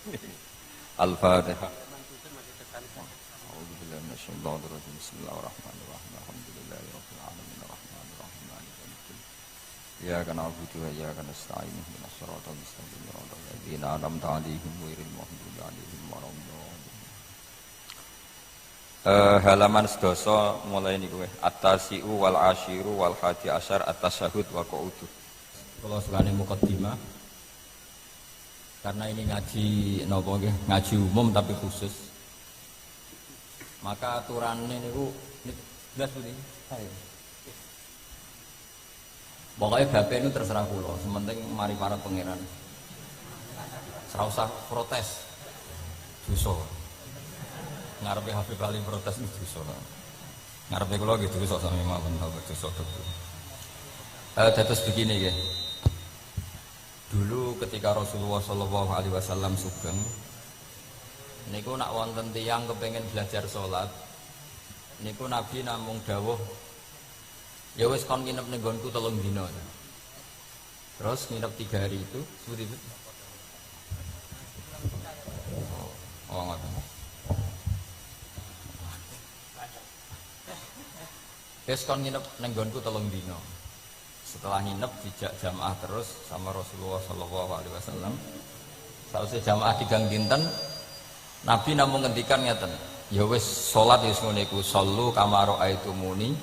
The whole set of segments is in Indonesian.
Al-Fatihah. A'udzubillahi minasyaitonir rajim. Bismillahirrahmanirrahim. Alhamdulillahirabbil alamin arrahmanir rahim maliki yaumiddin. Iyyaka na'budu wa iyyaka nasta'in ihdinas siratal mustaqim siratal ladzina an'amta 'alaihim ghairil maghdubi 'alaihim waladdallin. Halaman sedasa mulai niku at-tasi'u wal asyiru wal hadi asyar at-tasyahhud wa qu'udu. Kalau sekali mukaddimah karena ini ngaji napa nggih, ngaji umum tapi khusus. Maka aturannya niku jelas Bu. Pokoknya bapak itu terserah kula, sementing mari para pangeran. Ora usah protes. Dosa. Ngarepe Habib Ali protes itu dosa. Ngarepe kula gitu dosa sami mawon dosa betul. Dados begini nggih. Dulu ketika Rasulullah Shallallahu Alaihi Wasallam sugeng, niku nak wonten tiyang kepengen belajar sholat, niku Nabi namung dawuh, ya wis kon nginep ning nggonku 3 dina. Terus nginep 3 hari itu, seperti itu. Oh ngoten. Wis kon nginep ning nggonku 3 dina. Setelah nginep dijak jamaah terus sama Rasulullah Shallallahu Alaihi Wasallam. Sausé jamaah tigang dinten, Nabi namung ngendikan ngeten, ya wis salat wis ngene iku, sallu kama raaitumuni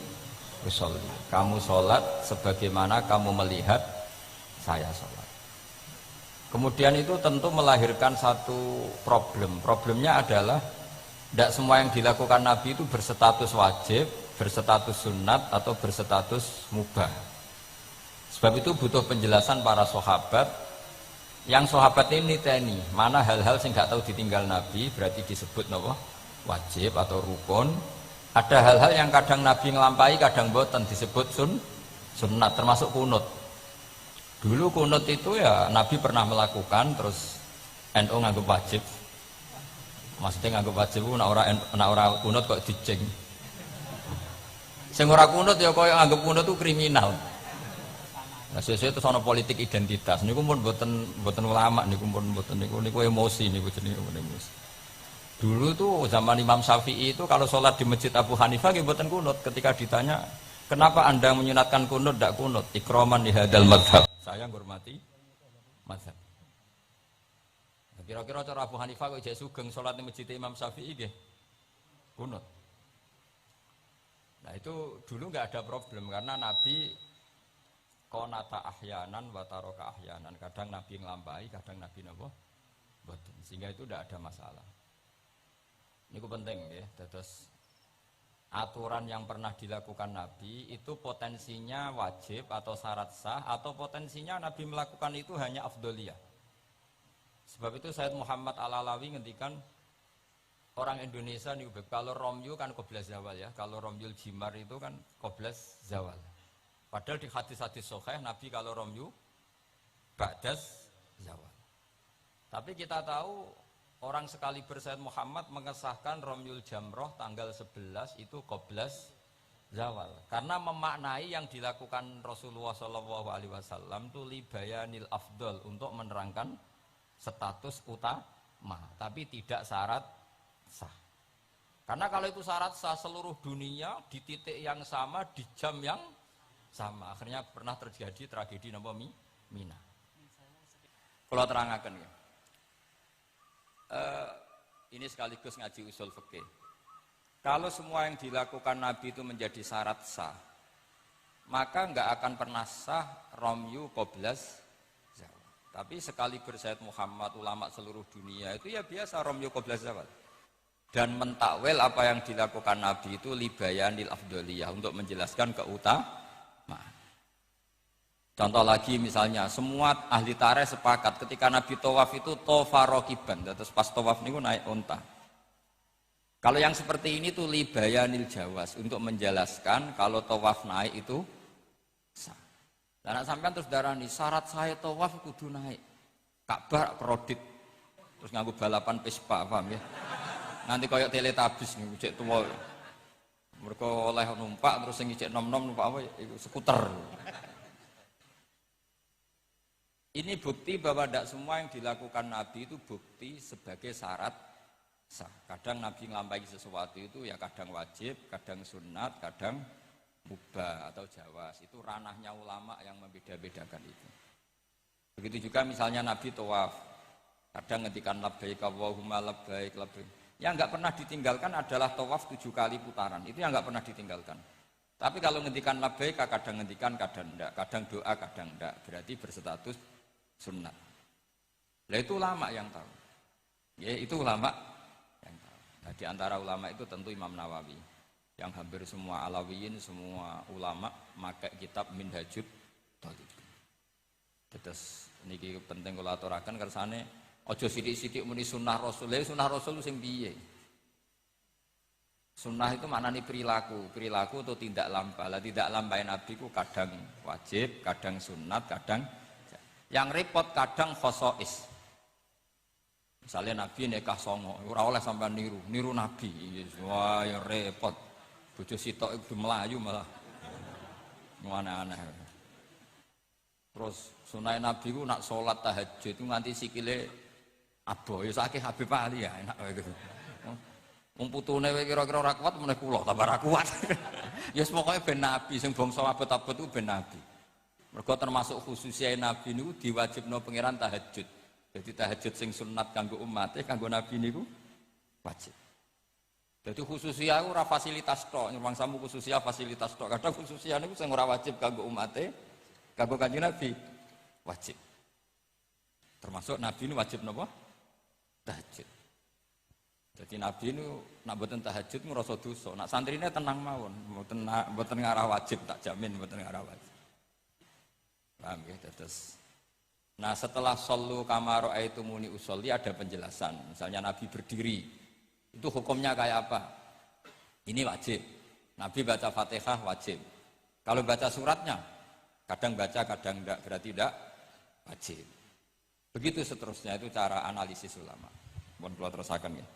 usolli. Kamu salat sebagaimana kamu melihat saya salat. Kemudian itu tentu melahirkan satu problem. Problemnya adalah tidak semua yang dilakukan Nabi itu berstatus wajib, berstatus sunat atau berstatus mubah. Sebab itu butuh penjelasan para sahabat. Yang sahabat ini niteni mana hal-hal yang nggak tahu ditinggal Nabi berarti disebut napa wajib atau rukun. Ada hal-hal yang kadang Nabi ngelampai, kadang boten disebut sunnat, termasuk kunut. Dulu kunut itu ya Nabi pernah melakukan, terus NU nganggep wajib. Maksudnya nganggep wajib nek ora kunut kok dijeng. Sing ora kunut ya koyo nganggep kunut itu kriminal. Nah, sesuai itu soal politik identitas. Niku pun buatan ulama, niku pun buatan niku emosi, niku jenenge emosi. Dulu tuh zaman Imam Syafi'i itu kalau sholat di masjid Abu Hanifah, buatan kunut. Ketika ditanya, kenapa anda menyunatkan kunut, tidak kunut? Ikroman di hadal madhab. Saya menghormati madhab. Kira-kira cara Abu Hanifah kok jadi sugeng sholat di masjid Imam Syafi'i, kunut. Nah itu dulu nggak ada problem karena Nabi konata ahyanan wataroka ahyanan, kadang Nabi ngelampai, kadang Nabi napa boten, sehingga itu tidak ada masalah. Ini penting ya. Terus aturan yang pernah dilakukan Nabi itu potensinya wajib atau syarat sah, atau potensinya Nabi melakukan itu hanya afdoliyah. Sebab itu Sayyid Muhammad Al-Alawi ngendikan orang Indonesia nih, kalau romyu kan qoblas zawal ya, kalau romyul jimar itu kan qoblas zawal. Padahal di hadis-hadis sahih Nabi kalau romyu ba'das zawal. Tapi kita tahu orang sekali Sayyid Muhammad mengesahkan romyul jamroh tanggal 11 itu qoblas zawal. Karena memaknai yang dilakukan Rasulullah SAW itu libayanil afdol, untuk menerangkan status utama, tapi tidak syarat sah. Karena kalau itu syarat sah, seluruh dunia di titik yang sama, di jam yang sama, akhirnya pernah terjadi tragedi napa Mina. Kalau terangaken ya. Ini sekaligus ngaji usul fikih. Kalau semua yang dilakukan Nabi itu menjadi syarat sah, maka enggak akan pernah sah romyu qoblas zawal. Tapi sekali Sayyid Muhammad, ulama seluruh dunia itu ya biasa romyu qoblas zawal. Dan mentakwil apa yang dilakukan Nabi itu libayanil afdoliyah, untuk menjelaskan keutamaan. Contoh lagi misalnya, semua ahli tarikh sepakat ketika Nabi tawaf itu tofarokiban, terus pas tawaf niku naik unta. Kalau yang seperti ini tuh libayanil jawas, untuk menjelaskan kalau tawaf naik itu sah. Dan sampean terus darani syarat saya tawaf kudu naik Ka'bah kredit, terus nganggo balapan Vespa, paham ya? Nanti koyok teletabis nih, cek tua. Mereka oleh numpak terus sing cek nom-nom numpak apa? Itu skuter. Ini bukti bahwa tidak semua yang dilakukan Nabi itu bukti sebagai syarat sah. Kadang Nabi ngelampaui sesuatu itu ya kadang wajib, kadang sunat, kadang mubah atau jawas. Itu ranahnya ulama yang membeda-bedakan itu. Begitu juga misalnya Nabi tawaf. Kadang ngendikan labbaik Allahumma labbaik labbaik. Yang enggak pernah ditinggalkan adalah tawaf 7 kali putaran. Itu yang enggak pernah ditinggalkan. Tapi kalau ngendikan labbaik kadang ngendikan kadang enggak, kadang doa kadang enggak. Berarti berstatus sunnah. Nah itu ulama yang tahu. Ya itu ulama yang tahu. Nah di antara ulama itu tentu Imam Nawawi. Yang hampir semua alawiyin, semua ulama pakai kitab Minhajut Thalibin. Terus niki penting kula aturaken kersane aja sithik-sithik muni sunnah Rasul. Sunnah Rasul sing piye? Sunnah itu maknanya perilaku atau tindak lampah. Lah tidak lampah Nabi ku kadang wajib, kadang sunat, kadang yang repot kadang khosois. Misalnya Nabi nikah songo, ora oleh sampai niru Nabi. Wah, ya repot. Bojo sitok itu melayu malah. Aneh-aneh. Terus sunah Nabi ku nak sholat tahajud itu nganti sikile aboh. Ya sakit Habib Ali ya enak gitu. Wong putune kira-kira ora kuat meneh kula tambah ora kuat. Ya pokoke ben Nabi sing bangsa abot-abot ku ben Nabi. Mergo termasuk khususnya Nabi niku diwajibno pangeran tahajud. Jadi tahajud sing sunat kanggo umate, kanggo Nabi niku wajib. Jadi khususnya ora fasilitas tok, nyuwun samu khususnya fasilitas tok. Kadang khususnya niku sing ora wajib kanggo umate, kanggo Kanjeng Nabi wajib. Termasuk Nabi ini wajib napa? Tahajud. Jadi Nabi ini nak boten tahajud ngrasa dosa. Nak santrine tenang mawon, boten ngarah wajib tak jamin boten ngarah wajib. Paham ya, terus. Nah setelah sallu kama ra'aitumuni usolli ada penjelasan. Misalnya Nabi berdiri, itu hukumnya kayak apa? Ini wajib. Nabi baca Fatihah wajib. Kalau baca suratnya, kadang baca, kadang enggak, berarti tidak wajib. Begitu seterusnya, itu cara analisis ulama. Mohon kula terusaken ya.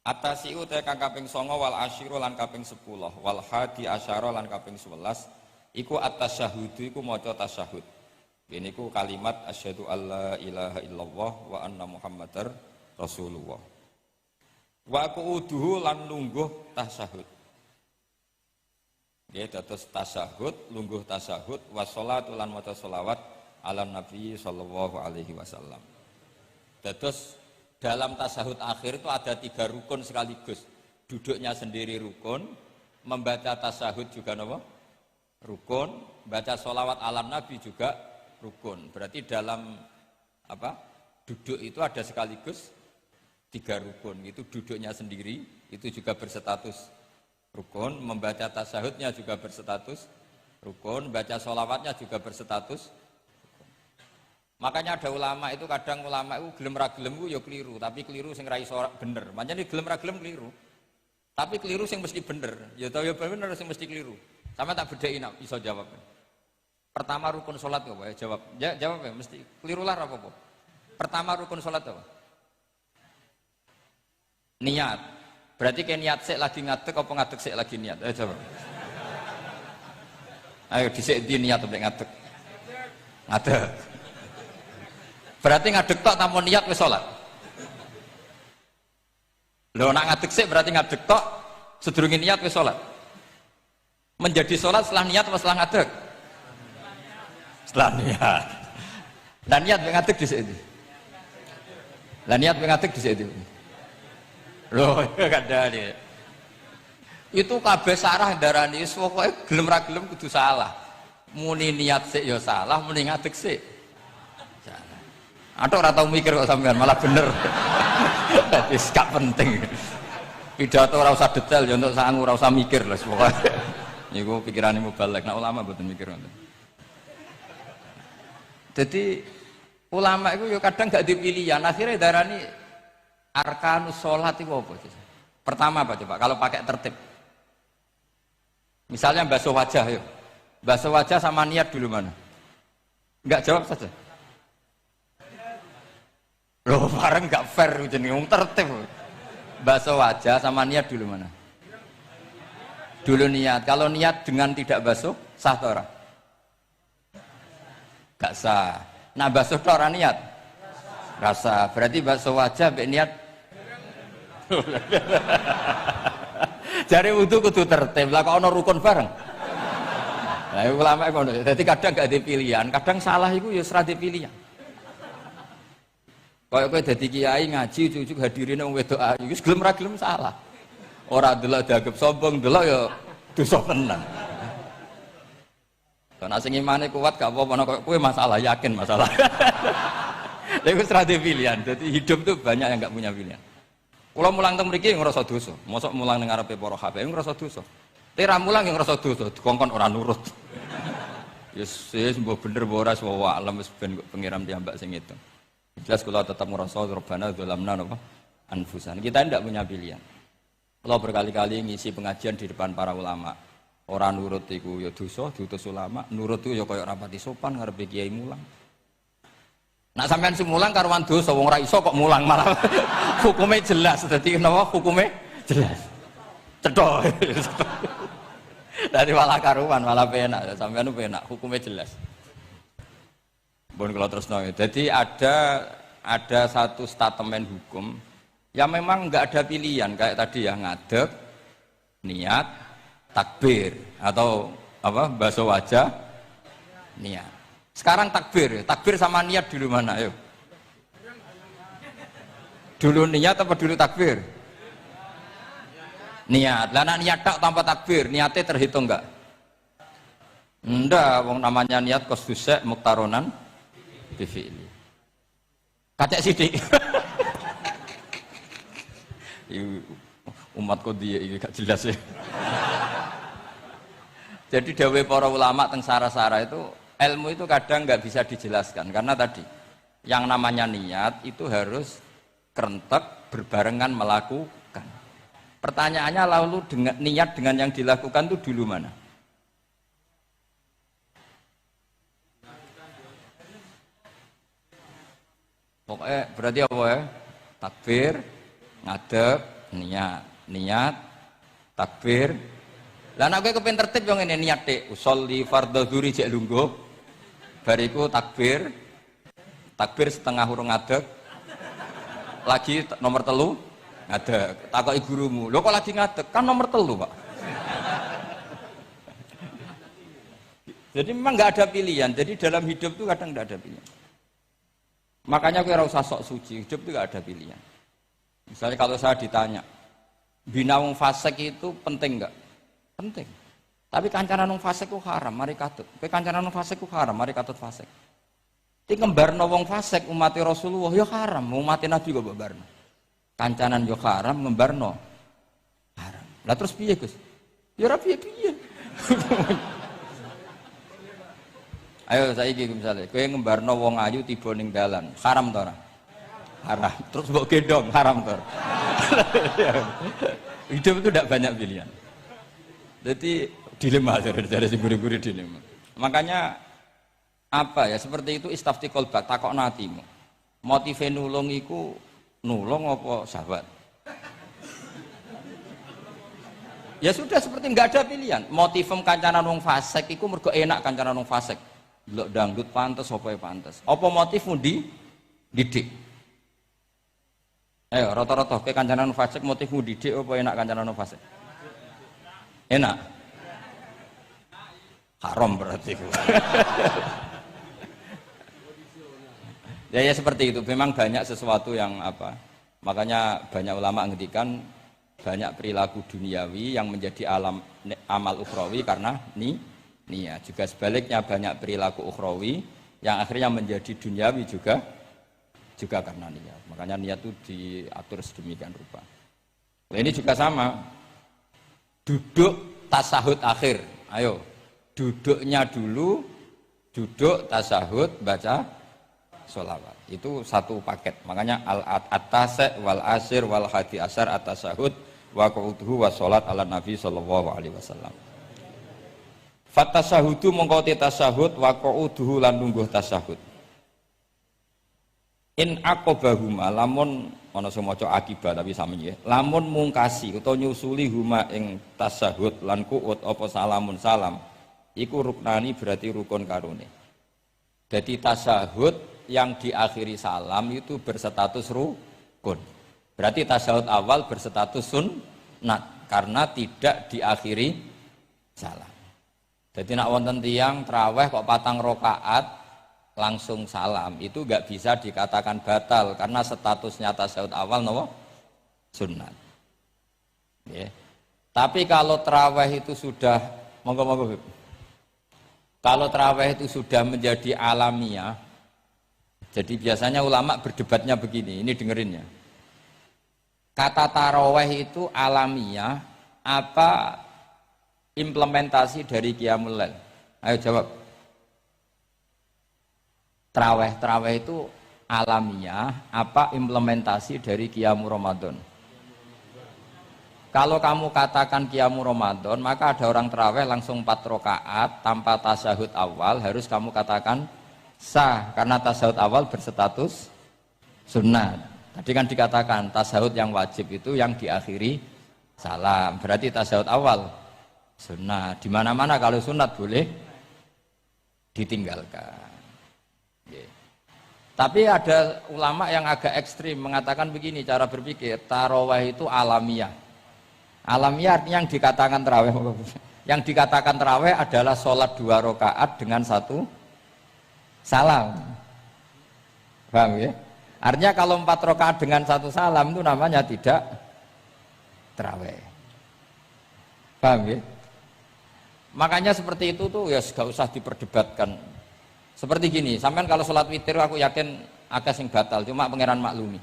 Atasiu te kang kaping 9 wal asyiru lan kaping 10 wal hadi asyara lan kaping 11 iku at-tasyahhudu iku maca tasyahud. Ini ku kalimat asyhadu alla ilaha illallah wa anna muhammadar rasulullah. Wa qu'uduhu lan lungguh tasyahud. Nggih dados tasyahud, lungguh tasyahud wa sholatu lan maca sholawat ala nabi sallallahu alaihi wasallam. Dados dalam tasyahud akhir itu ada 3 rukun sekaligus. Duduknya sendiri rukun, membaca tasyahud juga napa? Rukun, baca sholawat ala nabi juga rukun. Berarti dalam apa? Duduk itu ada sekaligus 3 rukun. Itu duduknya sendiri, itu juga berstatus rukun, membaca tasyahudnya juga berstatus rukun, baca sholawatnya juga berstatus rukun. Makanya ada ulama itu kadang ulama itu gelem ra gelem ku ya keliru, tapi keliru sing ra iso bener. Makanya gelem ra gelem keliru. Tapi keliru sing mesti bener. Ya tau ya bener sing mesti keliru. Sama tak bedai nak iso jawab. Pertama rukun sholat apa ya jawab. Ya jawab ya mesti keliru lah apa apa. Pertama rukun sholat apa? Niat. Berarti kayak niat sik lagi ngadeg apa ngadeg sik lagi niat? Ayo jawab. Ayo dhisik di niat sampai ngadeg. Ngadeg. Berarti ngadeg tok tanpa niat wis sholat. Lho nak ngadeg sik berarti ngadeg tok sedurunge niat wis sholat. Menjadi sholat setelah niat atau setelah ngadeg? Setelah niat. Dan niat ngadeg di situ. Dan niat ngadeg di situ. Loh, kada dia. Itu kabeh sarah darani pokoke gelem ra gelem kudu salah. Muni niat sik ya salah, muni ngadeg sik. Salah. Atok ora tau mikir kok sampean malah bener. Wis gak penting. Pidato ora usah detail ya untuk sangu ora usah mikir lah pokoke. Niku pikirane mubalek, nek ulama mboten mikir ngoten. Jadi ulama itu ya kadang gak dipilihan, akhirnya darani arkanus sholat itu apa? Pertama apa coba? Kalau pakai tertib, misalnya basuh wajah, yuk basuh wajah sama niat dulu mana? Enggak jawab saja. Loh bareng enggak fair jenenge tertib. Basuh wajah sama niat dulu mana? Dulu niat. Kalau niat dengan tidak basuh sah atau ora? Gak sah. Nah basuh tok ora niat. Rasa. Berarti basuh wajah mbek niat. Jare wudu kudu tertib. Lah kok ana rukun bareng. Nah, ulama ngono. Dadi kadang gak ada pilihan, kadang salah iku ya ora ada pilihan. Kaya kowe dadi kiai ngaji ujug-ujug hadirine wong wedok ayu, wis gelem ra gelem salah. Ora delok dianggap sombong, delok ya dosa tenan. Karena sing imane kuat gak apa-apa nek kowe masalah, yakin masalah. Lha iku ora ada pilihan. Jadi hidup tuh banyak yang gak punya pilihan. Kula mulang teng mriki ngrasa dosa. Mosok mulang ning ngarepe para habaib ngrasa dosa. Tera mulang yang ngrasa dosa, dikongkon ora nurut. Yes, mbok bener mbok ora wa alam wis ben pengiram piyambak sing itu. Jelas kula tetap ngrasa Rabbana dzalamna napa anfusan. Kita tidak punya pilihan. Kula berkali-kali ngisi pengajian di depan para ulama. Ora nurut iku ya dosa, diutus ulama. Nurut iku ya kaya rapati sopan ngarepe kiai mulang. Nak sampean sing mulang karuan dosa wong ora iso kok mulang malah. Hukume jelas, dadi napa hukume jelas. Cedok. Dari malah karuan, malah penak. Sampean penak, hukumnya jelas. Bon kalau terus nongol. Jadi ada satu statement hukum yang memang nggak ada pilihan kayak tadi ya ngadeg, niat, takbir atau apa basuh wajah, niat. Sekarang takbir sama niat dulu mana? Ayo. Dulu niat apa dulu takbir? Niat. Lah nek niat tak tanpa takbir, niatnya terhitung enggak? Ndak, wong namanya niat kosdusek muktaronan bifi'li. Kacek sithik. Umat kok dia iki gak jelas ya. Jadi dawuh para ulama teng sara-sara itu ilmu itu kadang nggak bisa dijelaskan karena tadi yang namanya niat itu harus kerentek berbarengan melakukan. Pertanyaannya lalu dengan niat dengan yang dilakukan itu dulu mana? Pokoknya berarti apa ya? Takbir, ngadeg, niat, takbir. Lah nek kowe kepen tertib yo ngene niat tek, usolli fardhu dzuri jek lungguh. Bariku takbir setengah urung ngadeg. Lagi nomor 3 ngadeg, takoki gurumu, lho kok lagi ngadeg? Kan nomor 3, Pak. Jadi memang nggak ada pilihan. Jadi dalam hidup itu kadang nggak ada pilihan. Makanya kira usah sok suci, hidup itu nggak ada pilihan. Misalnya kalau saya ditanya, bina wong fasik itu penting nggak? Penting. Tapi kancanan wong fasik ku haram, mari katut. Kowe kancanan wong fasik ku haram, mari katut fasik. Ti ngembarno wong fasik umat Rasulullah ya haram, umat Nabi kok mbarno. Kancanan yo haram, ngembarno haram. Lah terus piye, Gus? Ya ora piye-piye. Ayo saiki misale kowe ngembarno wong ayu tiba ning dalan, haram to ora? Haram. Terus mbok gendong, haram to ora? Hidup itu tidak banyak pilihan. Jadi dilema dari sing guri-guri dilema. Makanya apa ya seperti itu istafti qalbak takokno atimu. Motive nulung iku nulung apa sahabat? Ya sudah seperti enggak ada pilihan. Motivem kancanan wong fasik iku mergo enak kancanan wong fasik. Delok dangdut pantes apa ya pantes. Apa motifmu didik? Ayo rata-rata ke kancanan fasik motifmu didik apa enak kancanan fasik? Enak. Haram berarti. Ya seperti itu. Memang banyak sesuatu yang apa? Makanya banyak ulama ngendikan banyak perilaku duniawi yang menjadi amal ukhrawi karena niat. Juga sebaliknya banyak perilaku ukhrawi yang akhirnya menjadi duniawi juga karena niat. Makanya niat itu diatur sedemikian rupa. Nah, ini juga sama. Duduk tasahud akhir. Ayo. Duduknya dulu, duduk tasahud baca sholawat. Itu satu paket. Makanya al-atasek wal asir wal hadi asar at-tasahud wa qu'uduhu wa sholat ala nabi sallallahu alaihi wasallam. Fatasahudu mongko tasahud wa qu'uduhu lan lungguh tasahud. In aqobahuma lamun ana sing maca akibah tapi sami nggih. Lamun mungkasi utawa nyusuli huma ing tasahud lan qu'ud apa salamun salam iku ruknani berarti rukun karone. Jadi tasyahud yang diakhiri salam itu berstatus rukun. Berarti tasyahud awal berstatus sunnat karena tidak diakhiri salam. Jadi nak wonten tiyang traweh kok 4 rakaat langsung salam itu enggak bisa dikatakan batal karena statusnya tasyahud awal nopo sunnat. Ya. Tapi kalau traweh itu sudah monggo-monggo. Kalau traweh itu sudah menjadi alamiah, jadi biasanya ulama berdebatnya begini, ini dengerinnya. Kata taraweh itu alamiah apa implementasi dari Qiyamul Lail? Ayo jawab. Traweh itu alamiah apa implementasi dari Qiyamul Ramadan? Kalau kamu katakan Qiyamul Ramadan, maka ada orang traweh langsung 4 rakaat tanpa tasyahud awal, harus kamu katakan sah karena tasyahud awal berstatus sunnat. Tadi kan dikatakan tasyahud yang wajib itu yang diakhiri salam, berarti tasyahud awal sunnah. Di mana-mana kalau sunat boleh ditinggalkan. Tapi ada ulama yang agak ekstrim mengatakan begini cara berpikir, tarawih itu alamiah. Alamiah artinya yang dikatakan tarawih. Yang dikatakan tarawih adalah sholat 2 rakaat dengan 1 salam. Paham ya? Artinya kalau 4 rakaat dengan 1 salam itu namanya tidak tarawih. Paham ya? Makanya seperti itu tuh ya gak usah diperdebatkan. Seperti gini, sampean kalau sholat witir aku yakin akeh sing batal, cuma pangeran maklumi.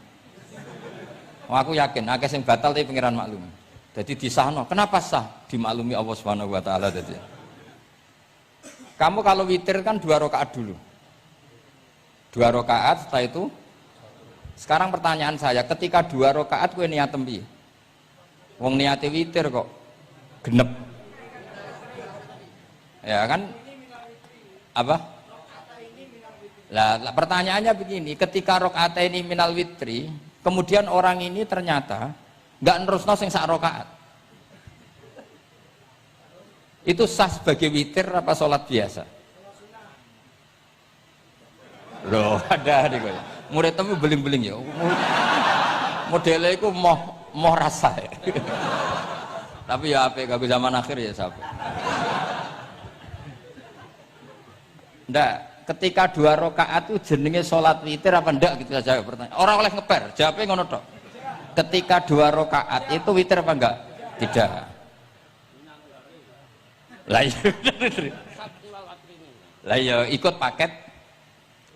Aku yakin akeh sing batal tapi pangeran maklumi. Jadi disahno, kenapa sah? Dimaklumi Allah Subhanahu wa taala tadi. Kamu kalau witir kan 2 rakaat dulu. 2 rakaat setelah itu. Sekarang pertanyaan saya, ketika 2 rakaat kowe niat tempi. Wong niate witir kok genep. Ya kan? Apa? Lah pertanyaannya begini, ketika rakaat ini minal witri, kemudian orang ini ternyata enggak nerusno sing sak rakaat. Itu sah sebagai witir apa sholat biasa? Loh, ada nih kok. Murid temu beling-beling ya. Modelnya itu moh rasa ya. Tapi ya apa kalau zaman akhir ya sampai. Ndak, ketika 2 rakaat itu jenenge sholat witir apa ndak gitu saja pertanyaan. Orang oleh ngeper, jawabnya ngono tok. Ketika 2 rakaat itu witir apa enggak? Tidak. Lah ya ikut paket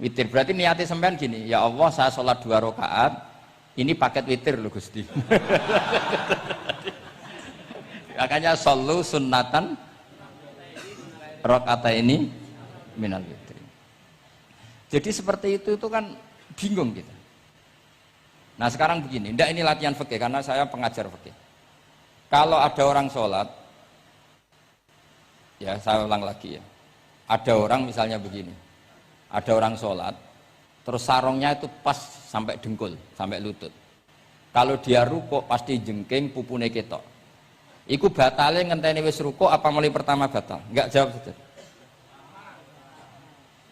witir. Berarti niatnya sampean gini, ya Allah saya sholat 2 rakaat, ini paket witir loh Gusti. Makanya shollu sunnatan rakaat ini minal witri. Jadi seperti itu kan bingung kita. Nah sekarang begini, ndak ini latihan fikih karena saya pengajar fikih. Kalau ada orang sholat, ya saya ulang lagi ya. Ada orang misalnya begini, ada orang sholat, terus sarungnya itu pas sampai dengkul, sampai lutut. Kalau dia rukuk pasti jengking pupune ketok. Iku batale ngenteni wis rukuk apa mulai pertama batal? Enggak, jawab saja.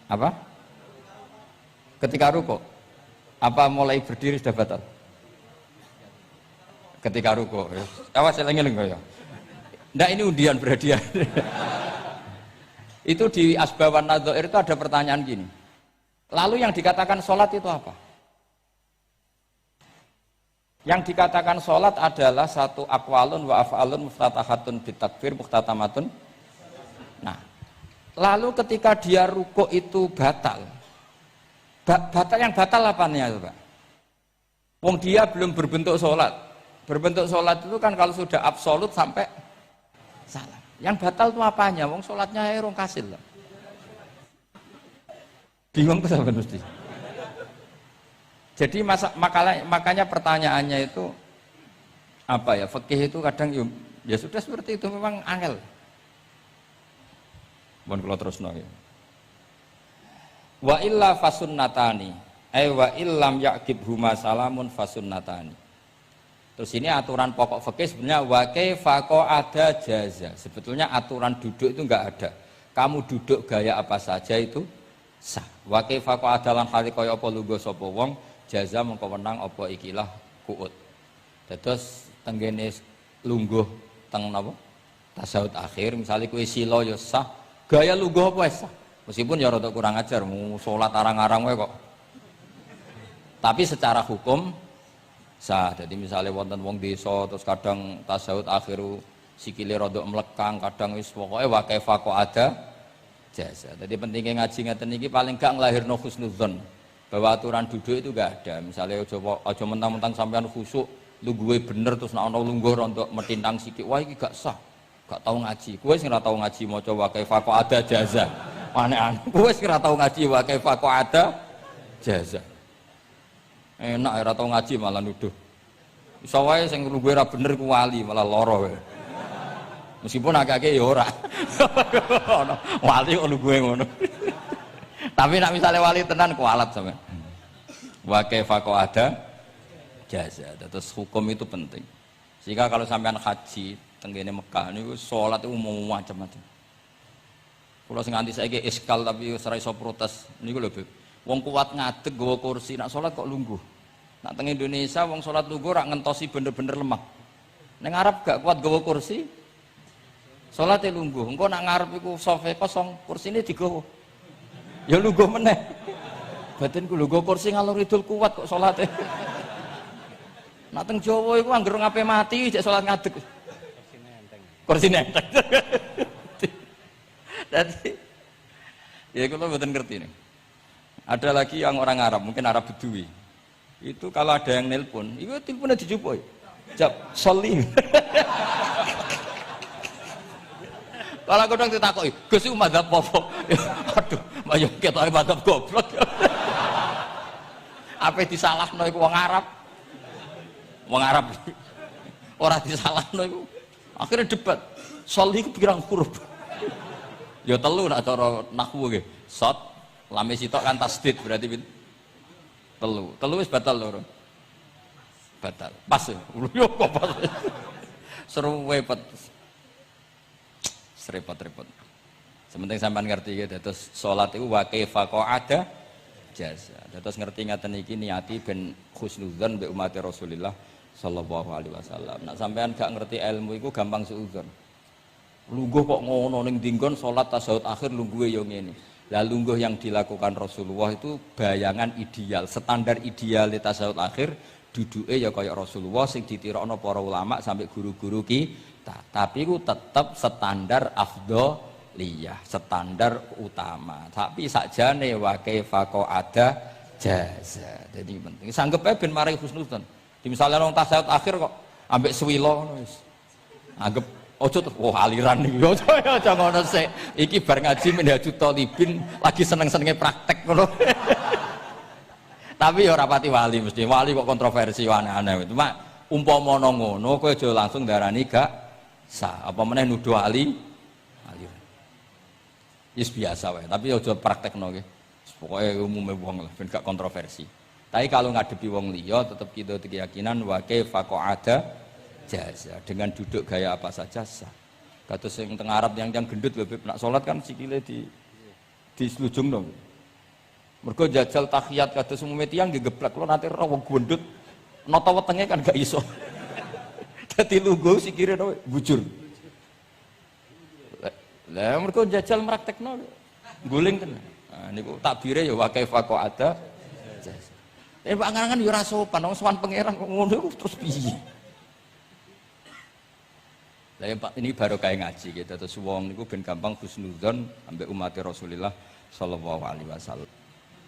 Apa? Ketika rukuk? Apa mulai berdiri sudah batal? Ketika rukuk. Awas eling-eling ya. Ndak ini undian berhadiah. Itu di Asbawan Nadzair itu ada pertanyaan gini. Lalu yang dikatakan sholat itu apa? Yang dikatakan sholat adalah satu aqwalun wa af'alun muftatahatun bitakbir muftatamatun. Nah, lalu ketika dia rukuk itu batal. Batal yang batal apanya itu Pak? Wong dia belum berbentuk sholat. Berbentuk sholat itu kan kalau sudah absolut sampai salam. Yang batal itu apanya? Wong sholatnya rong kasil lah. Bingung tuh sampai mesti. Jadi makanya pertanyaannya itu apa ya? Fikih itu kadang ya sudah seperti itu memang angel. Mohon kula terusno ya. Wa illa fasunnatani, wa illam yaqib huma salamun fasunnatani. Terus ini aturan pokok fikih sebenarnya wa kaifa ada jaza. Sebetulnya aturan duduk itu enggak ada. Kamu duduk gaya apa saja itu sah. Wa kaifa qadalan hali kaya apa lungguh sapa wong jaza mengko wenang apa ikilah kuut. Dados tenggene lungguh teng napa? Tasawuf akhir misalnya kowe sila ya sah, gaya lungguh apa sah. Meskipun ya rada kurang ajar, salat arang-arang wae kok. Tapi secara hukum sah. Jadi misalnya wonten wong desa terus kadang tasawuf akhir sikile rada mlekang, kadang wis pokoke wa kaifa ada jasa. Jadi pentingnya ngaji ngeten iki paling gak nglahirno husnudzon. Bahwa aturan duduk itu gak ada. Misalnya aja mentang-mentang sampean khusuk lungguhe bener terus nek ana lungguh rontok metintang sikik, wah iki gak sah. Gak tau ngaji. Kowe sing ora tau ngaji maca wa kaifa ada jaza. Aneh-aneh. Kowe sing ora tau ngaji wa kaifa ada jaza. Enak ora tau ngaji malah nuduh. Iso wae sing lungguhe ora bener ku wali malah lara wae. Meskipun agak-agak ya ora. Wali kok lungguhe ngono. Tapi nak misalnya wali tenan kualat sampean. Wa kaifa ada jaza. Terus hukum itu penting. Sehingga kalau sampean haji tenggene Mekah niku salat itu mau macam-macam. Kula sing nganti saiki iskal tapi wis ora iso protes niku lho, Beb. Wong kuat ngadeg nggawa kursi nak salat kok lungguh. Nak teng Indonesia wong salat lungguh rak ngentosi bener-bener lemah. Ning Arab gak kuat nggawa kursi. Salate lungguh. Engko nak ngarep iku sofa kosong, kursine digawa. Ya lungguh meneh. Batinku lungguh kursi ngalor idul kuat kok salate. Nak teng Jawa iku anggere ngape mati jek salat ngadeg. Kursine enteng. Jadi ya kalau mboten ngerti nih. Ada lagi yang orang Arab, mungkin Arab Bedui. Itu kalau ada yang nelpon, itu teleponnya dijupuk. Jap, soli. Kalau kadang ditakoki, Gus iku madzhab apa? Aduh, mayo ketoke madzhab goblok. Apa disalahno iku wong Arab? Wong Arab. Ora disalahno iku. Akhirnya debat. Soli iku pirang huruf? Ya telu nak cara nahwu nggih. Sot, lame sitok kan tasdid berarti telu. Telu wis batal lho. Batal. Pas. Yo kok pas. Seru repot. Serepot-repot. Sementing sampean ngerti ya, terus salat iku wa kaifa ada jasa. Terus ngerti ngaten iki niati ben husnudzon mbek umat Rasulullah sallallahu alaihi wasallam. Nek sampean gak ngerti ilmu iku gampang suudzon. Lungguh kok ngono ning dinggon salat tasawuf akhir lungguhe ya ngene. Lah lungguh yang dilakukan Rasulullah itu bayangan ideal, standar ideal di tasawuf akhir duduke ya kaya Rasulullah sing ditirakno para ulama sampai guru-guru kita. Tapi ku tetep standar afdholiyah, standar utama. Tapi sakjane wa kaifa ada jaza. Jadi penting. Sanggep ae ben mari husnudzon. Di misalnya orang tasawuf akhir kok ambek swilo ngono wis. Anggap ojo terus aliran iki. Ojo ngono sik. Iki bar ngaji Minhajul Thalibin lagi seneng-senenge praktek ngono. Tapi ya ora pati wali mesti. Wali kok kontroversi aneh-aneh. Cuma umpama ngono kowe aja langsung darani gak sah. Apa meneh nuduh aliran. Wis biasa wae, tapi aja praktekno nggih. Pokoke umume wong lah ben gak kontroversi. Tapi kalau ngadepi wong liya tetep kita keyakinan wa kaifa ada jasa dengan duduk gaya apa saja sah. Kados sing teng Arab yang gendut lho nak salat kan sikile di slujung dong. Mergo jajal tahiyat kados umume tiyang nggih geblek kula nate ora wong gendut nata wetenge kan gak iso. Dadi lungguh sikire bujur. Lah mergo jajal praktekno guling tenan. Nah niku takbire ya wa kaifa ada jasa. Pak angan-angan ya ora sopan wong sowan pangeran kok ngono iku terus piye? Lah Pak ini baru kayak ngaji gitu terus wong niku ben gampang husnudzon ambek umat Rasulullah sallallahu alaihi wasallam.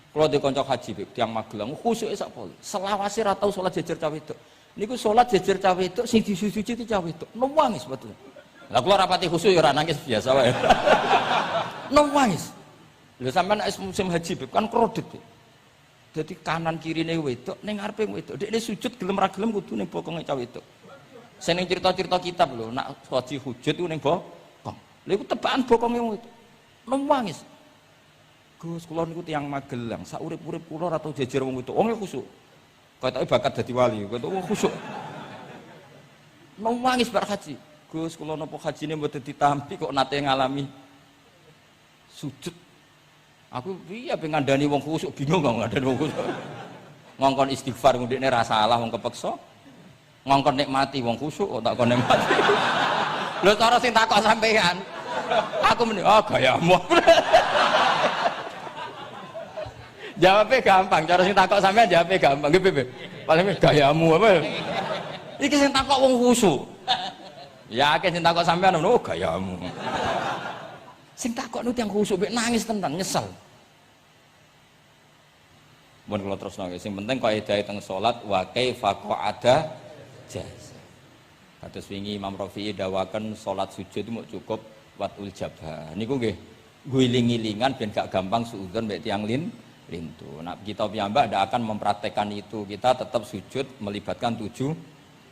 Kalau di kanca haji tiang Magelang khusyuk sak pol. Selawase ra tau salat jejer cah wedok. Niku salat jejer cah wedok sing disuci cah wedok. Nangis betul. Lah kula rapati khusyuk ya ora nangis biasa wae. Nangis. Lho sampean nek musim haji kan kredit. Jadi kanan kirine wedok ning ngarepe wedok. Dekne sujud gelem ra gelem kudu ning bokonge cah wedok. Seneng cerita-cerita kitab lho, nak haji hujud itu ning bokong. Lha iku tebakan bokonge itu. Nangis. Gus, kula niku tiyang Magelang, sak urip-urip kula ora tau jejer wong itu. Wong khusyuk. Ketoke bakat dadi wali, ketoke wong khusyuk. Nangis bar haji. Gus, kula napa hajine mboten ditampi kok nate ngalami sujud. Aku iya pengen ngandani wong khusuk bingung kok ngandani wong khusuk. Ngongkon istighfar ngundekne ra salah wong kepeksa. Ngongkon nikmati wong khusuk kok tak kon nikmati. Lho cara sing takok sampean. Aku meni gayamu. Jawabnya gampang, cara sing takok sampean jawabnya gampang. Nggih, Beb. Paling gayamu apa? Iki sing takok wong khusuk. Ya akeh sing takok sampean gayamu. Sing takok nu tiyang khusuk mek nangis tenan nyesel. Mun kula terusno nggih, sing penting kaidah teng salat wa kaifa qa'ada jaz. Kados wingi Imam Rafi'i dawaken salat sujud itu mau cukup watul jabah. Niku nggih guling-gilingan ben gak gampang suudzon mek tiyang lintu. Nah, kita piyambak ndak akan mempraktekkan itu. Kita tetap sujud melibatkan 7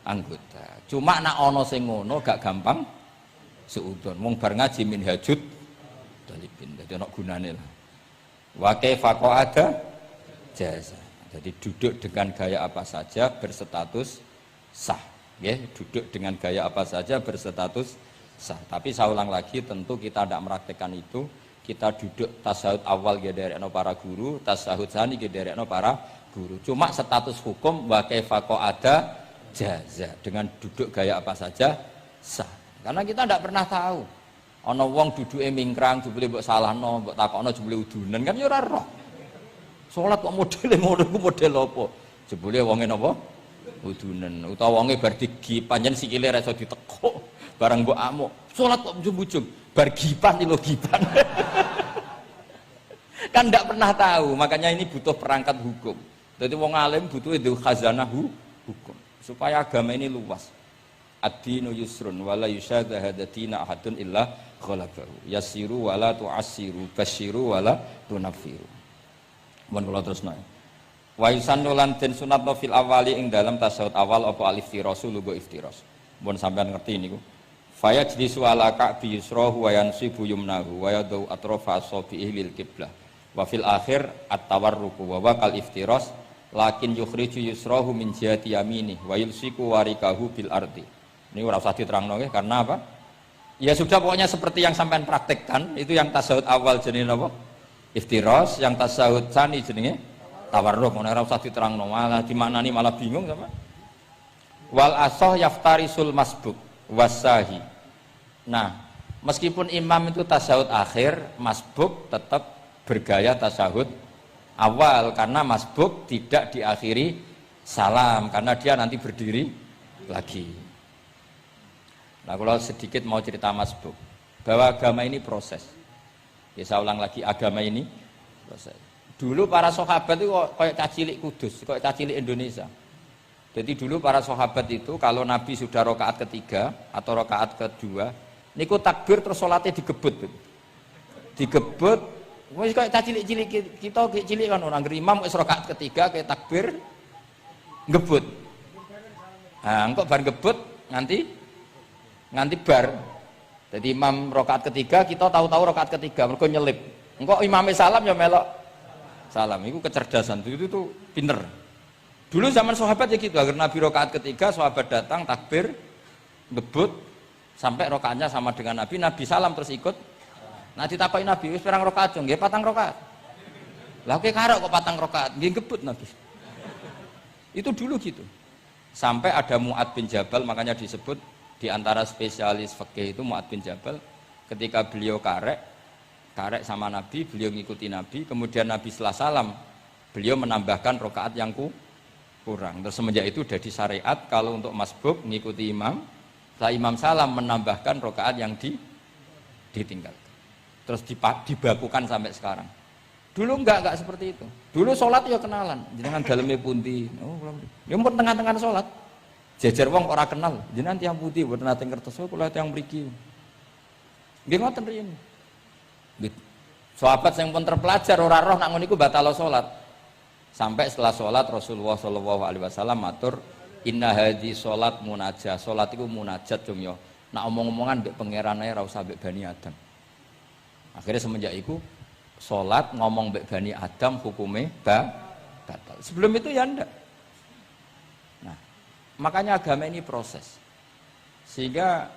anggota. Cuma nak ana sing ngono gak gampang suudzon. Wong bar ngaji minhajud dalibin. Dadi ana gunane lah. Wa kaifa qa'ada jaza. Jadi duduk dengan gaya apa saja berstatus sah. Ya, duduk dengan gaya apa saja berstatus sah. Tapi saya ulang lagi, tentu kita tidak mempraktekkan itu. Kita duduk tasahud awal gederekno para guru, tasahud sani gederekno para guru. Cuma status hukum wa kaifa qa'ada jaza. Dengan duduk gaya apa saja sah. Karena kita tidak pernah tahu. Ana wong duduke mingkrang jebule mbok salahno, mbok takokno jebule udunen kan ya ora roh. Salat kok modele ngono ku model apa? Jebule wonge napa? Udunen. Utawa wonge bar digi panjen sikile ra iso ditekuk, barang mbok amuk. Salat kok ujug-ujug, bar gipan lho gipan. Kan ndak pernah tahu, makanya ini butuh perangkat hukum. Jadi wong alim butuh itu khazanah hukum supaya agama ini luas. Ad-dinu yusrun wala yusyadha hadatina ahadun illa ghalabahu. Yasiru wala tu'assiru, basyiru wala tunaffiru. Mun kula terusno. Wa yusannu lan den sunatno fil awali ing dalam tasawuf awal apa al-iftirasu lugo iftiras. Mun sampean ngerti niku. Fa yajlisu ala ka'bi yusrahu wa yansibu yumnahu wa yadu atrafa asabihi lil qiblah. Wa fil akhir at-tawarruku wa waqal iftiras lakin yukhriju yusrahu min jihati yamini wa yulsiku warikahu bil ardi. Ini ora usah diterangno nggih karena apa? Ya sudah pokoknya seperti yang sampean praktekkan, itu yang tasawuf awal jenenge napa? Iftiras, yang tasawuf tsani jenenge tawarruk. Ora usah diterangno, malah dimaknani malah bingung sama. Wal asah yaftarisul masbuk wasahi. Nah, meskipun imam itu tasawuf akhir, masbuk tetap bergaya tasawuf awal karena masbuk tidak diakhiri salam karena dia nanti berdiri lagi. Nah, kalau sedikit mau cerita masbuk bahwa agama ini proses. Ya, saya ulang lagi, agama ini proses. Dulu para sahabat itu kayak cacilik Kudus, kayak cacilik Indonesia. Jadi dulu para sahabat itu kalau Nabi sudah rakaat ketiga atau rakaat kedua, niku takbir terus sholatnya digebut. Digebut, wis kayak cacilik-cilik kita cilik kan orang imam wis rakaat ketiga kayak takbir ngebut. Nah, engko bar ngebut nganti bar. Jadi imam rakaat ketiga kita tahu-tahu rakaat ketiga mergo nyelip. Engko imame salam ya melok salam. Itu kecerdasan itu tuh pinter. Dulu zaman sahabat ya gitu, agar Nabi rakaat ketiga sahabat datang takbir ngebut sampai rakaatnya sama dengan Nabi, Nabi salam terus ikut. Nah ditakoki Nabi wis pirang rakaat? Nggih 4 rakaat. Lah oke karo kok 4 rakaat, nggih ngebut Nabi. Itu dulu gitu. Sampai ada Mu'ad bin Jabal, makanya disebut di antara spesialis fikih itu Mu'ad bin Jabal, ketika beliau karek sama Nabi, beliau ngikuti Nabi, kemudian Nabi setelah salam, beliau menambahkan rakaat yang kurang. Terus semenjak itu jadi syariat kalau untuk masbuk ngikuti imam, setelah imam salam menambahkan rakaat yang ditinggalkan. Terus dibakukan sampai sekarang. Dulu enggak seperti itu. Dulu sholat ya kenalan, jenengan dalemnya pundi. Oh, ya pun tengah-tengah sholat. Jejer wong ora kenal, jenengan tiyang pundi mboten nate ngertos kula tiyang mriki. Nggih ngoten riyen. Nggih. Sahabat sing pun terpelajar ora roh nak ngono iku batal salat. Sampai setelah sholat Rasulullah SAW matur inna hadhi sholat munajat. Sholat itu munajat dong ya. Nak omong-omongan mbek pangeran ae ora usah mbek Bani Adam. Akhirnya semenjak itu sholat ngomong mbek Bani Adam hukumnya batal. Sebelum itu ya ndak. Nah, makanya agama ini proses. Sehingga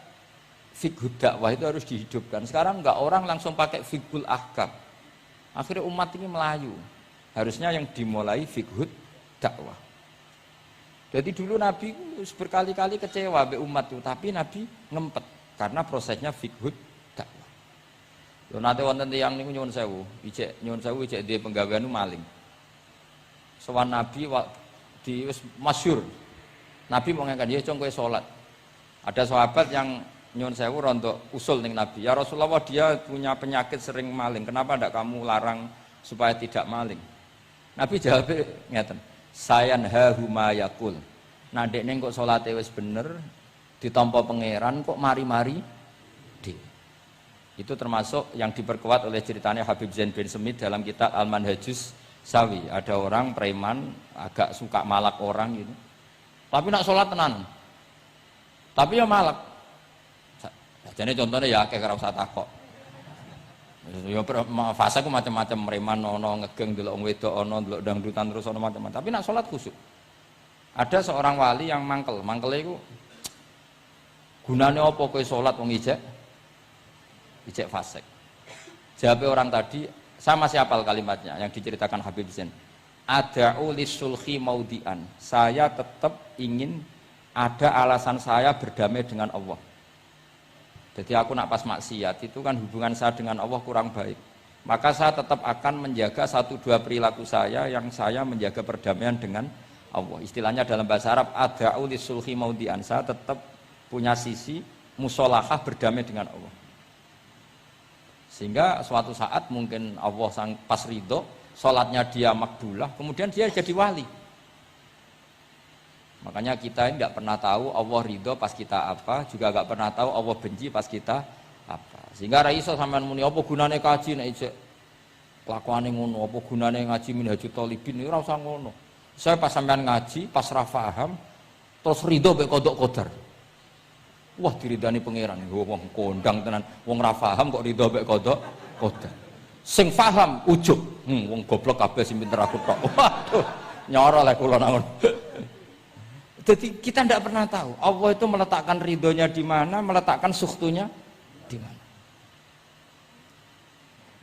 fiqh dakwah itu harus dihidupkan. Sekarang enggak orang langsung pakai fiqhul ahkam. Akhirnya umat ini melayu. Harusnya yang dimulai fiqhud dakwah. Jadi dulu Nabi berkali-kali kecewa be umat itu, tapi Nabi ngempet karena prosesnya fiqhud dakwah. Lho nate wonten tiyang niku nyuwun sewu, ijek duwe penggawean maling. Sowan Nabi di wis masyhur. Nabi mau ngangkat dia kowe salat. Ada sahabat yang nyuwun sewu rontok usul ning Nabi. Ya Rasulullah, dia punya penyakit sering maling. Kenapa ndak kamu larang supaya tidak maling? Nabi jawab ngeten. Sayanhahu ma yaqul. Nah dekne kok salate wis bener ditampa pangeran kok mari-mari di. Itu termasuk yang diperkuat oleh ceritanya Habib Zain bin Semit dalam kitab Al-Manhajus Sawi. Ada orang preman agak suka malak orang gitu. Tapi nak salat tenan. Tapi ya malak. Jadi contohnya ya kayak ora usah takok. Ya fase ku macam-macam, preman ono ngegeng delok wong wedok ono delok dangdutan terus ono macam-macam. Tapi nak salat khusyuk. Ada seorang wali yang mangkele iku gunane apa kowe salat wong ijek fasik. Jawabe orang tadi, saya masih hafal kalimatnya yang diceritakan Habib Zain. Ada'u lisulhi maudian. Saya tetap ingin ada alasan saya berdamai dengan Allah. Jadi aku nak pas maksiat itu kan hubungan saya dengan Allah kurang baik. Maka saya tetap akan menjaga 1-2 perilaku saya yang saya menjaga perdamaian dengan Allah. Istilahnya dalam bahasa Arab ada'u lisulhi maudian. Saya tetap punya sisi musolahah berdamai dengan Allah. Sehingga suatu saat mungkin Allah pas ridho, sholatnya dia makbulah, kemudian dia jadi wali. Makanya kita nggak pernah tahu Allah ridho pas kita apa, juga nggak pernah tahu Allah benci pas kita apa. Sehingga ra iso sampean muni apa gunane kaji nek ijek kelakuane ngono, apa gunane ngaji Minhajul Thalibin ora usah ngono. Saya pas sampean ngaji, pas ra paham, terus ridho mek kodok kodar. Wah diridani pangeran, wong kondang tenan, wong ra paham kok ridho mek kodok kodar. Sing paham ujug, wong goblok kabeh sing pinter aku tok. Waduh, nyoro lek kula nangon. Jadi kita tidak pernah tahu Allah itu meletakkan ridhonya di mana, meletakkan sukhtunya di mana.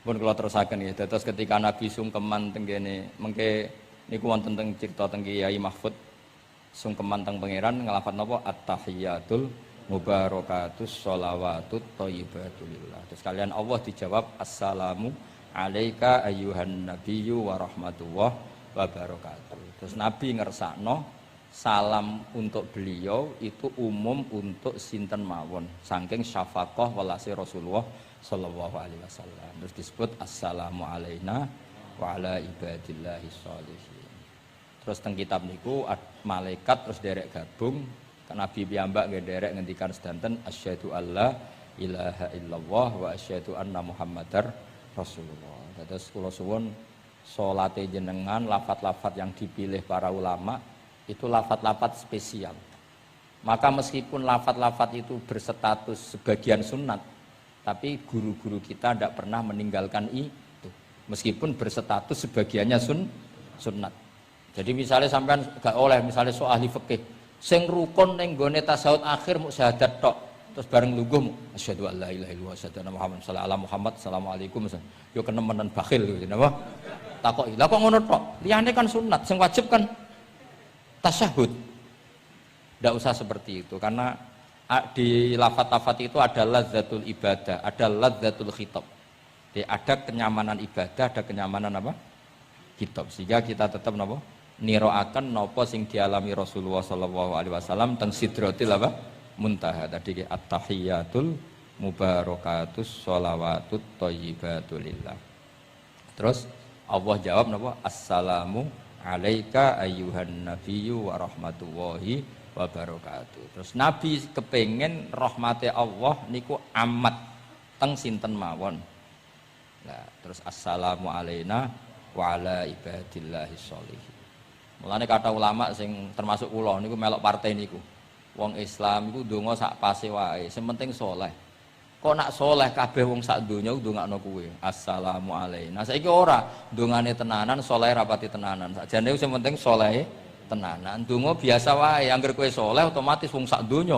Pun kalau terusaken ya, terus ketika Nabi sungkeman tenggene mengke niku wonten teng cerita teng Kiai Mahfud sungkeman teng pangeran ngelafat napa at-tahiyatul mubarakatus sholawatut thayyibatulillah. Terus kalian Allah dijawab assalamu alaika ayyuhan nabiyyu wa rahmatullah wa barakatuh. Terus Nabi ngersakno salam untuk beliau itu umum untuk sinten mawon saking syafaqah welase Rasulullah sallallahu alaihi wasallam. Terus disebut assalamu alaina wa ala ibadillahis sholihin. Terus teng kitab niku malaikat terus derek gabung Nabi piyambak nggih derek ngendikan sedanten asyhadu alla ilaha illallah wa asyhadu anna muhammadar rasulullah. Terus kula suwun salate jenengan lafat-lafat yang dipilih para ulama itu lafat-lafat spesial. Maka meskipun lafat-lafat itu berstatus sebagian sunat, tapi guru-guru kita tidak pernah meninggalkan itu. Meskipun berstatus sebagiannya sunat. Jadi misalnya sampean gak oleh misalnya soal ahli fikih, sing rukun ning gone tasawuf akhir muk syahadat tok. Terus bareng lungguh asyhadu alla ilaha illallah wa asyhadu anna muhammadan sallallahu Muhammad assalamualaikum. Yo kenemenan bakhil gitu napa? Takoki. Lah kok ngono tok? Liyane kan sunat, sing wajib kan tasyahud. Tidak usah seperti itu karena di lafat-lafat itu ada lazzatul ibadah, ada lazzatul khitab. Jadi ada kenyamanan ibadah, ada kenyamanan apa? Khitab. Sehingga kita tetap napa? Niroaken napa sing dialami Rasulullah sallallahu alaihi wasallam teng sidratil apa? Muntaha. Tadi at-tahiyatul mubarakatus sholawatut thayyibatulillah. Terus Allah jawab napa? Assalamu alaika ayyuhan nabiyyu wa rahmatullahi wa barakatuh. Terus Nabi kepengen rahmati Allah niku amat teng sinten mawon. Nah, terus assalamu alaina wa ala ibadillahis sholihin. Mulane kata ulama sing termasuk kula niku melok partai niku. Wong Islam iku ndonga sak pase wae, sing penting saleh. Kok nak soleh kabeh wong sak donya ndongakno kuwe assalamu alaina. Saiki ora ndongane tenanan soleh rapati tenanan. Sakjane sing penting soleh tenanan. Ndonga biasa wae, anggere kowe soleh otomatis wong sak donya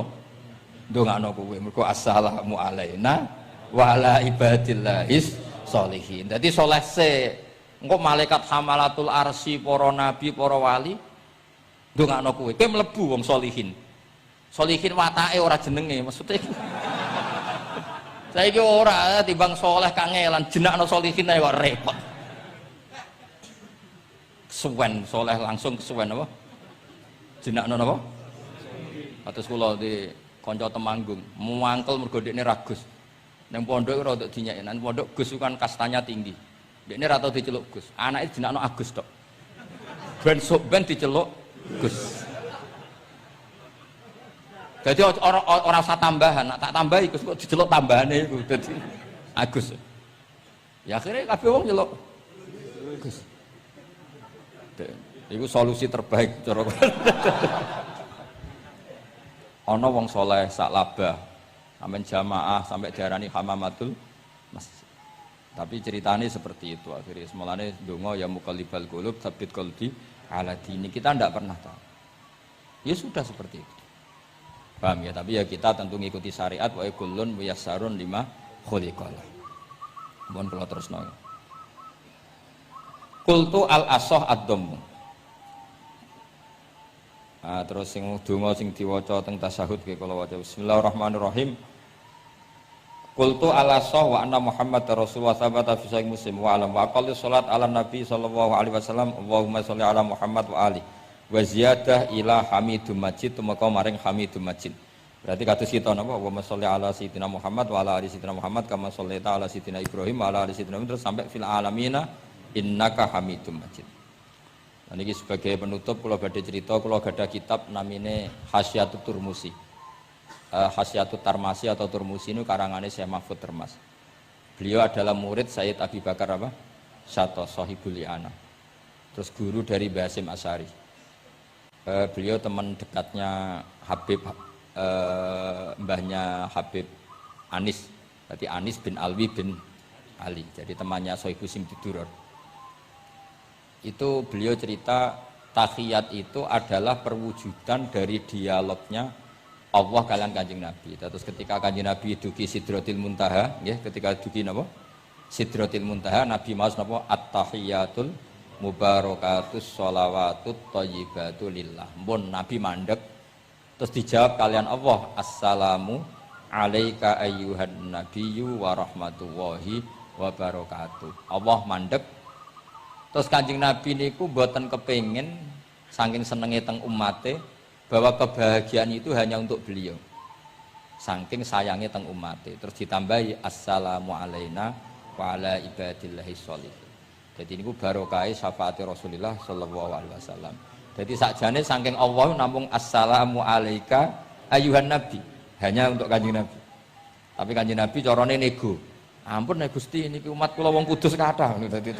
ndongakno kuwe. Mergo assalamu alaina wa ala ibadillahis sholihin. Dadi soleh se engko malaikat hamalatul arsy, para nabi, para wali ndongakno kowe. Kowe mlebu wong sholihin. Sholihin watake ora jenenge, maksudnya saiki ora timbang soleh kangelan jenakno sholihin ae kok repot. Kesuwen soleh langsung kesuwen apa? Jenakno napa? Atus kula di kanca Temanggung, muangkel mergo dekne ragus. Nang pondok ora untuk dinyeki, nang pondok Gus kan kastanya tinggi. Dekne ra tau diceluk Gus. Anake jenakno Agus tok. Ben diceluk Gus. Jadi orang usah tambahan, nak tak tambahi Gus kok diceluk tambahane iku dadi Agus. Ya akhirnya kabeh wong nyeluk Gus. Iku solusi terbaik cara. Ana wong saleh sak labah, sampeyan jamaah sampai diarani hamamatul masjid. Tapi ceritanya seperti itu akhirnya semulane donga ya muqallibal qulub tsabbit qalbi ala dini. Kita ndak pernah tahu. Ya sudah seperti itu. Paham ya, tapi ya kita tentu ngikuti syariat wa kullun muyassarun lima khuliqalah. Mohon kula terusno. Qultu al-asah ad-dhammu. Terus sing donga sing diwaca teng tasyahud ki kula waca bismillahirrahmanirrahim. Qultu al-asah wa anna Muhammad Rasulullah sabata fi sahih Muslim wa alam wa aqalli salat ala nabi sallallahu alaihi wasallam Allahumma sholli ala Muhammad wa ali wa ziyadah ila hamidum majid tumeka maring hamidum majid. Berarti kados kita napa Allahumma sholli ala sayyidina Muhammad wa ala ali sayyidina Muhammad kama shollaita ala sayyidina Ibrahim wa ala ali sayyidina Ibrahim terus sampai fil alamina innaka hamidum majid. Nah, ini sebagai penutup kula badhe cerita kula gadah kitab namine Hasyatut Turmusi. Hasyatut Tarmasi atau Turmusi ini karangannya Syekh Mahfud Termas. Beliau adalah murid Sayyid Abi Bakar apa? Syato Sohibul Li'ana. Terus guru dari Mbah Hasyim Asy'ari. Beliau teman dekatnya Habib mbahnya Habib Anis. Berarti Anis bin Alwi bin Ali. Jadi temannya Sohibu Simtiduror. Itu beliau cerita tahiyat itu adalah perwujudan dari dialognya Allah kalian Kanjeng Nabi. Terus ketika Kanjeng Nabi dugi Sidratil Muntaha, ya, ketika dugi napa? Sidratil Muntaha, Nabi maos napa? At-tahiyatul mubarakatus sholawatut thayyibatu lillah. Mun Nabi mandek terus dijawab kalian Allah, assalamu alaika ayyuhan nabiyyu wa rahmatullahi wa barakatuh. Allah mandek. Terus Kanjeng Nabi niku mboten kepengin saking senenge teng umate bahwa kebahagiaan itu hanya untuk beliau. Saking sayangnya teng umate. Terus ditambahi assalamu alaina wa ala ibadillahi sholihin. Jadi niku barokah syafaati Rasulullah sallallahu alaihi wasallam. Jadi sakjane saking Allah namung assalamu alaika ayyuhan nabi, hanya untuk Kanjeng Nabi. Tapi Kanjeng Nabi carane nego. Ampun nek Gusti niki umat kula wong kudus kathah ngono dadi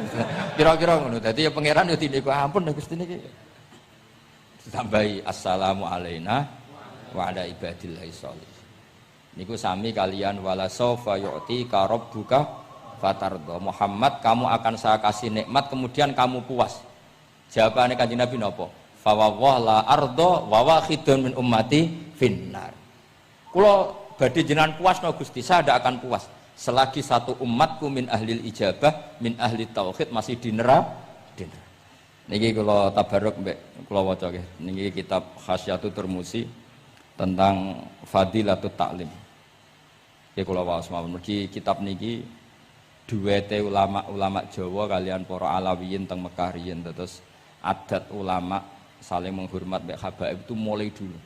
kira-kira ngono. Dadi ya pangeran yo dinego ampun nek Gusti niki. Ditambahi assalamu alaina wa ala ibadillahi sholihin. Niku sami kalian wala saufa yu'tika rabbuka fatardo. Muhammad, kamu akan saya kasih nikmat kemudian kamu puas. Jawabannya Kanjeng Nabi napa? Fa wallah la ardo wa wahidun min ummati finnar. Kula badhe jenengan puas no Gusti, saya tidak akan puas selagi satu umatku min ahlil ijabah, min ahli tauhid masih di neraka. Niki kula tabarruk mbek kula waca nggih. Niki kitab Hasyatut Turmusi tentang Fadilatut Ta'lim. Nggih kula waos mawon. Mergi kitab niki duwete ulama-ulama Jawa kalian para Alawiyin teng Mekah riyen. Terus adat ulama saling menghormat mbek habaib itu mulai dulu.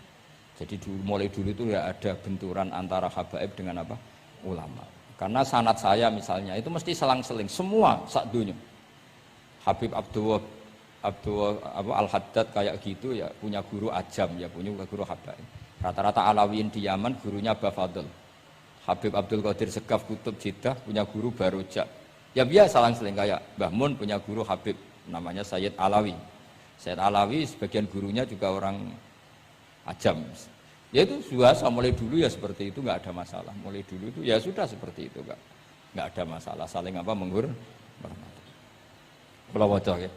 Jadi mulai dulu itu ya ada benturan antara habaib dengan apa? Ulama. Karena sanad saya misalnya itu mesti selang-seling semua sak dunya. Habib Abdul Al-Haddad kayak gitu ya punya guru ajam ya punya guru habaib. Rata-rata Alawiyin di Yaman gurunya Bafadl. Habib Abdul Qadir Segaf Kutub Jeddah punya guru Barojak. Ya biasa selang-seling kayak Mbah Mun punya guru Habib namanya Sayyid Alawi. Sayyid Alawi sebagian gurunya juga orang ajam. Ya itu biasa mulai dulu ya seperti itu nggak ada masalah. Mulai dulu itu ya sudah seperti itu nggak ada masalah saling apa menghormati. Kula waca ya.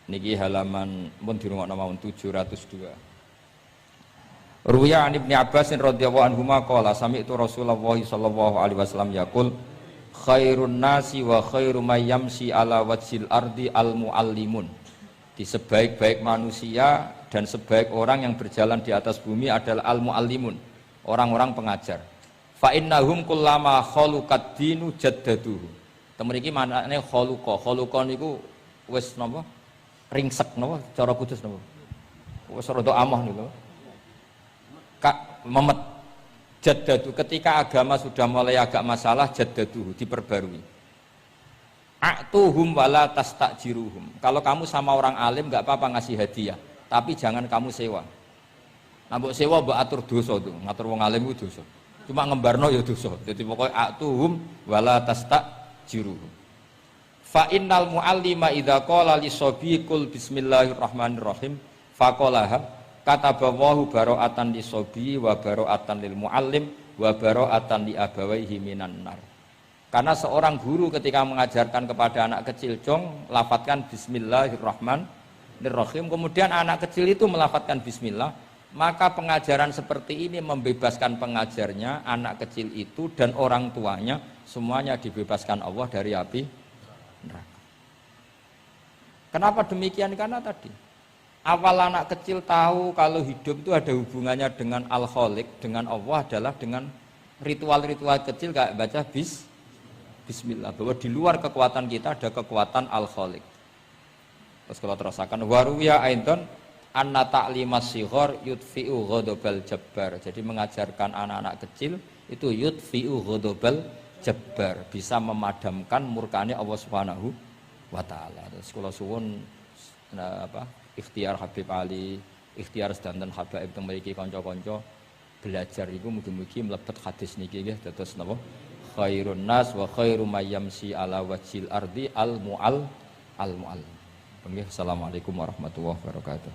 Niki halaman mun dirungokno mawon 702. Ruwiya an Ibnu Abbas radhiyallahu anhu qala sami'tu Rasulullah sallallahu alaihi wasallam yaqul khairun nasi wa khairu may yamsi ala wajhil ardi al muallimun. Di sebaik-baik manusia dan sebaik orang yang berjalan di atas bumi adalah al muallimun, orang-orang pengajar. Fa innahum kullama khaluqad dinu jaddaduhu. Temen iki manane khaluqa niku wis napa? Ringsek napa? Cara kudus napa? Wis rada amah niku. Memet jaddadu, ketika agama sudah mulai agak masalah, jaddaduhu, diperbarui. A'tuhum wala tastakjiruhum. Kalau kamu sama orang alim enggak apa-apa ngasih hadiah, tapi jangan kamu sewa. Nah, mbok sewa mbok atur dosa tuh, ngatur wong alim itu dosa. Cuma ngembarno ya dosa. Jadi pokoknya a'tuhum wala tastakjiruhum. Fa innal muallima idza qala li sabiqul bismillahirrahmanirrahim faqalaha katabawahu bara'atan li sobi wa bara'atan lil muallim wa bara'atan li abawaihi minan nar. Karena seorang guru ketika mengajarkan kepada anak kecil, jong lafadzkan bismillahirrahmanirrahim, kemudian anak kecil itu melafadzkan bismillah, maka pengajaran seperti ini membebaskan pengajarnya, anak kecil itu dan orang tuanya, semuanya dibebaskan Allah dari api neraka. Kenapa demikian? Karena tadi awal anak kecil tahu kalau hidup itu ada hubungannya dengan Al-Khaliq, dengan Allah adalah dengan ritual-ritual kecil kayak baca bismillah, bahwa di luar kekuatan kita ada kekuatan Al-Khaliq. Terus kalau terasakan waruya aidon anna ta'limas shighar yudfi'u ghadabal jabbar. Jadi mengajarkan anak-anak kecil itu yudfi'u ghadabal jabbar, bisa memadamkan murkanya Allah Subhanahu wa taala. Terus kula suwun ikhtiar Habib Ali, ikhtiar sedanten habaib teng mriki kanca-kanca belajar iku mugi-mugi mlebet hadis niki nggih dados napa khairun nas wa khairu may yamsi ala wajhil ardi al muallim. Assalamualaikum warahmatullahi wabarakatuh.